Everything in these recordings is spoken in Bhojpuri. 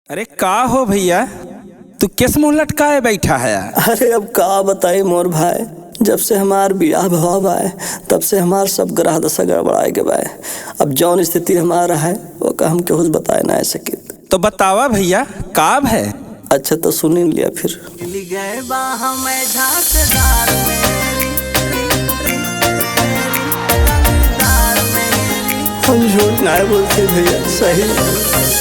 अरे का हो भैया, तू किस मुंह लटकाए बैठा है? अरे अब का बताई मोर भाई, जब से हमार बियाह भवा बाए तब से हमार सब ग्रह दशा गड़बड़ाए के बाए। अब जौन स्थिति हमारा है वो का हम केहू बताए ना सके। तो बतावा भैया, काब है? अच्छा तो सुन लिया फिर। हम झूठ ना बोलते भैया, सही।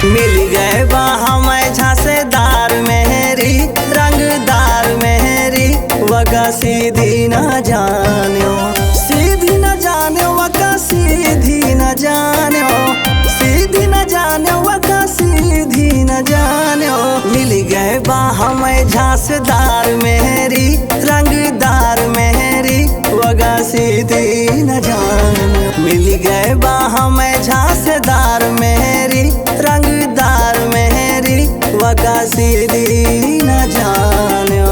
मिल गए बा हमें झांसेदार मेहरी, रंगदार मेहरी, वगा सीधी न जानो, सीधी न जानो वगा सीधी न जानो, सीधी न जानो वगा सीधी न जानो। मिल गए बा हमें झांसेदार मेहरी, रंगदार मेहरी, वगा सीधी न जानो। मिल गए बा हमें झांसेदार मेहरी, रंगदार मेहरी, वका सीधी न जानो।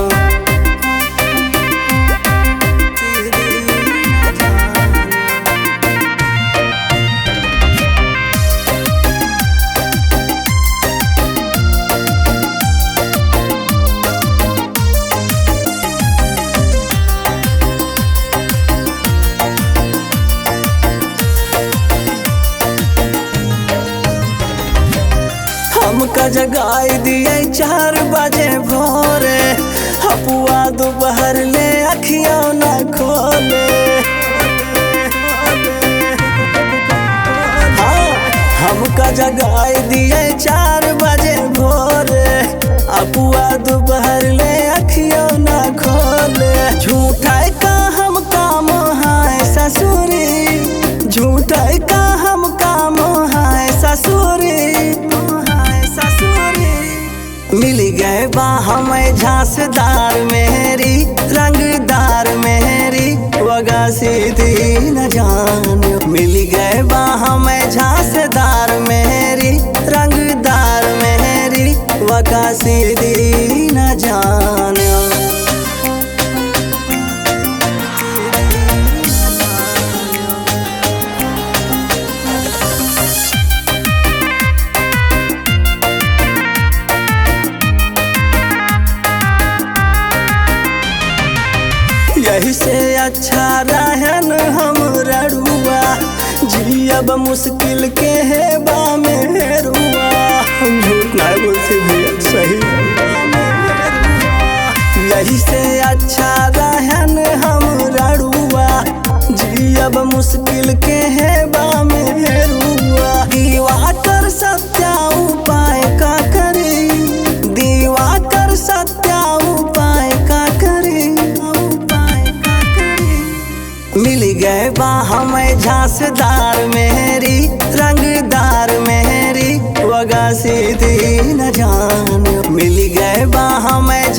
हमका जगाई दिए 4 बजे भोरे, हपुआ दोपहर ले अखियों न खोले। हाँ, हमका जगाई दिए 4 बजे भोरे, हपुआ दोपहर ले अखियों न खोले। झूठा का हम काम है ससुरी, झूठा का हम काम है ससुरी। मिल गए बा हमें झांसेदार मेहरी, रंगदार मेहरी, वगा सीधी न जानो। मिल गए बा हमें झांसेदार मेहरी, रंगदार मेहरी, वगा सीधी न जानो। यही से अच्छा रहन हम रड़ुआ, जियब मुश्किल के है बा मेहरुआ। हम झूठ ना बोलते भैया, सही। यही से अच्छा रहन हम रड़ुआ, जियब मुश्किल के है बा मेहरुआ। दीवा कर सत्या उपाय का करी, दीवा कर सत्या उपाय का करी। मिल गए बा हमें झांसेदार मेहरी, रंगदार मेहरी, वगा सीधी न जानो। मिल गए बा हमें